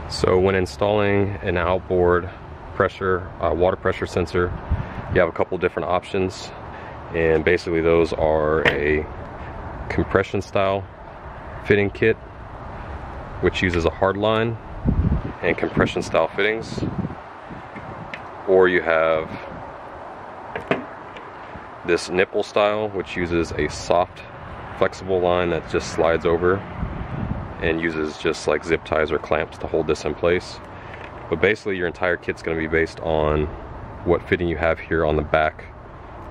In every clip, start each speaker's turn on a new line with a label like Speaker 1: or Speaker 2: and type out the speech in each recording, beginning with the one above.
Speaker 1: So when installing an outboard pressure, water pressure sensor, you have a couple different options, and basically those are a compression style fitting kit, which uses a hard line and compression style fittings, or you have this nipple style, which uses a soft flexible line that just slides over and uses just like zip ties or clamps to hold this in place. But basically your entire kit's going to be based on what fitting you have here on the back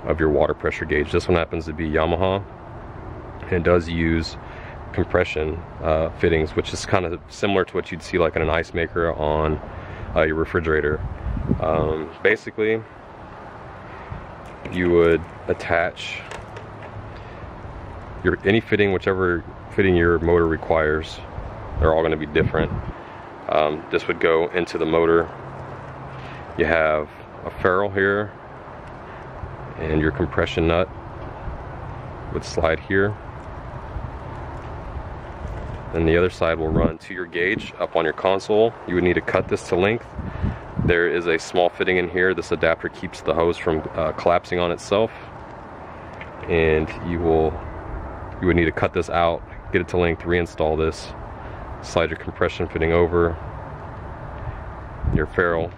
Speaker 1: of your water pressure gauge. This one happens to be Yamaha, and it does use compression fittings, which is kind of similar to what you'd see like in an ice maker on your refrigerator. Basically you would attach any fitting, whichever fitting your motor requires. They're all going to be different. This would go into the motor. You have a ferrule here, and your compression nut would slide here. Then the other side will run to your gauge up on your console. You would need to cut this to length. There is a small fitting in here. This adapter keeps the hose from collapsing on itself, and you would need to cut this out, get it to length, reinstall this, slide your compression fitting over your ferrule,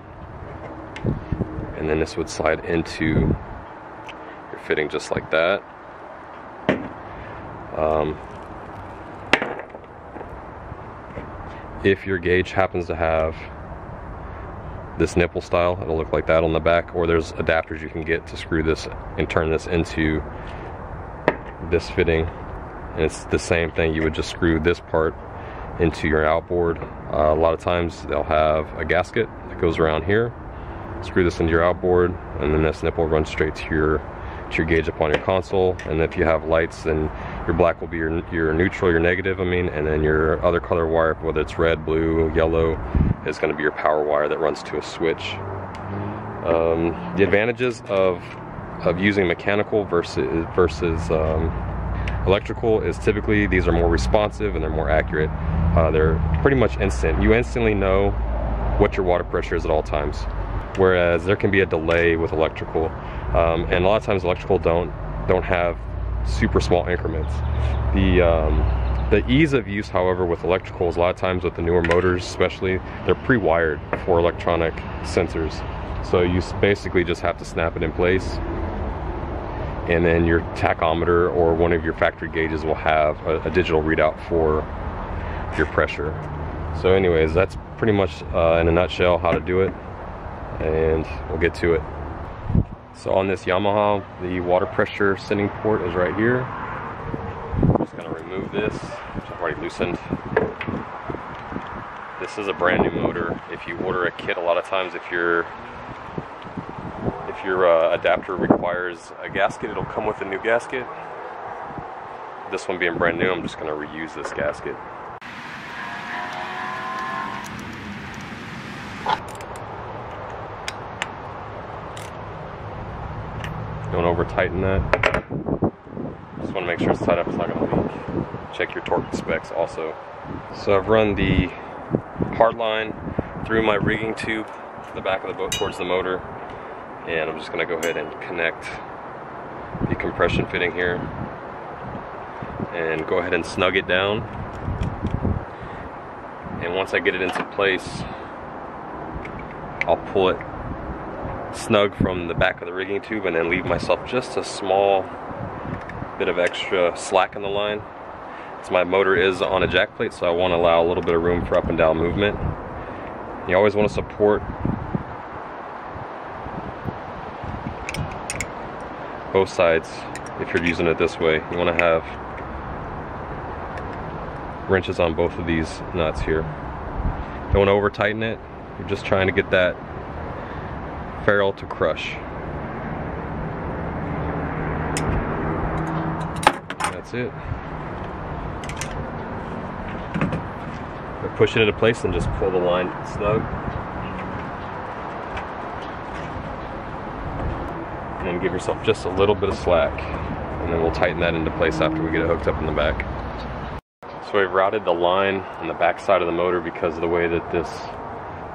Speaker 1: and then this would slide into your fitting just like that. If your gauge happens to have this nipple style, it'll look like that on the back, or there's adapters you can get to screw this and turn this into this fitting, and it's the same thing. You would just screw this part into your outboard. A lot of times they'll have a gasket that goes around here. Screw this into your outboard, and then this nipple runs straight to your gauge up on your console. And if you have lights, then your black will be your neutral, your negative, and then your other color wire, whether it's red, blue, yellow, is going to be your power wire that runs to a switch. The advantages of using mechanical versus electrical is typically these are more responsive and they're more accurate. They're pretty much instant. You instantly know what your water pressure is at all times, whereas there can be a delay with electrical, and a lot of times electrical don't have super small increments. The ease of use, however, with electrical is a lot of times with the newer motors especially, they're pre-wired for electronic sensors. So you basically just have to snap it in place, and then your tachometer or one of your factory gauges will have a digital readout for your pressure. So anyways, that's pretty much in a nutshell how to do it, and we'll get to it. So on this Yamaha, the water pressure sending port is right here. I'm just going to remove this, which I've already loosened. This is a brand new motor. If you order a kit, a lot of times if your adapter requires a gasket, it'll come with a new gasket. This one being brand new, I'm just going to reuse this gasket. Don't over tighten that. Just want to make sure it's tight up, it's not going to leak. Check your torque specs also. So I've run the hard line through my rigging tube to the back of the boat towards the motor, and I'm just going to go ahead and connect the compression fitting here and go ahead and snug it down. And once I get it into place, I'll pull it snug from the back of the rigging tube and then leave myself just a small bit of extra slack in the line. So my motor is on a jack plate, so I want to allow a little bit of room for up and down movement. You always want to support both sides if you're using it this way. You want to have wrenches on both of these nuts here. Don't want to over tighten it. You're just trying to get that ferrule to crush. That's it. Push it into place and just pull the line snug. And then give yourself just a little bit of slack. And then we'll tighten that into place after we get it hooked up in the back. So So we've routed the line on the back side of the motor because of the way that this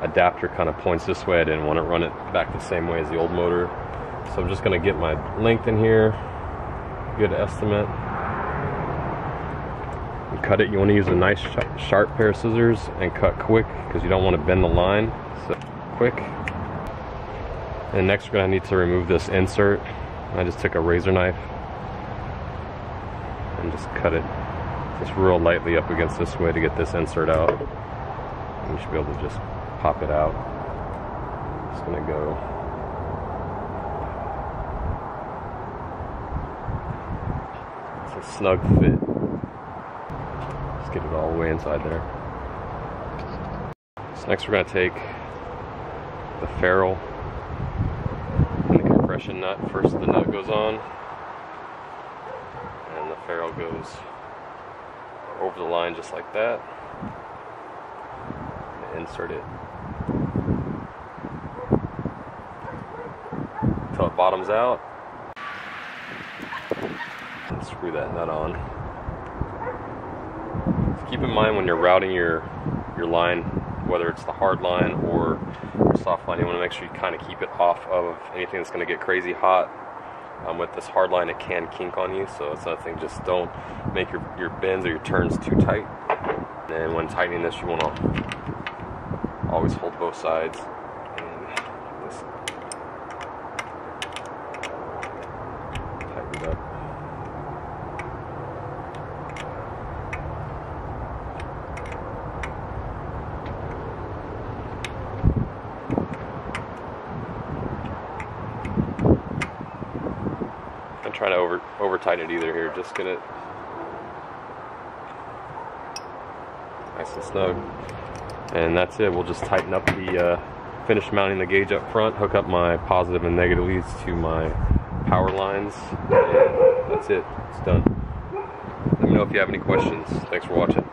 Speaker 1: adapter kind of points this way. I didn't want to run it back the same way as the old motor. So I'm just going to get my length in here, good estimate, and cut it. You want to use a nice sharp pair of scissors and cut quick because you don't want to bend the line. So quick. And next we're going to need to remove this insert. I just took a razor knife and just cut it just real lightly up against this way to get this insert out. And you should be able to just pop it out. Just going to go a snug fit. Just get it all the way inside there. So next we're going to take the ferrule and the compression nut. First the nut goes on and the ferrule goes over the line just like that. And insert it until it bottoms out. And screw that nut on. So keep in mind when you're routing your line, whether it's the hard line or soft line, you want to make sure you kind of keep it off of anything that's going to get crazy hot. With this hard line, it can kink on you, so that's another thing. Just don't make your bends or your turns too tight. And when tightening this, you want to always hold both sides. And just tighten it up. I'm trying to over tighten it either here. Just get it nice and snug. And that's it. We'll just tighten up the finish mounting the gauge up front, hook up my positive and negative leads to my power lines, and that's it. It's done. Let me know if you have any questions. Thanks for watching.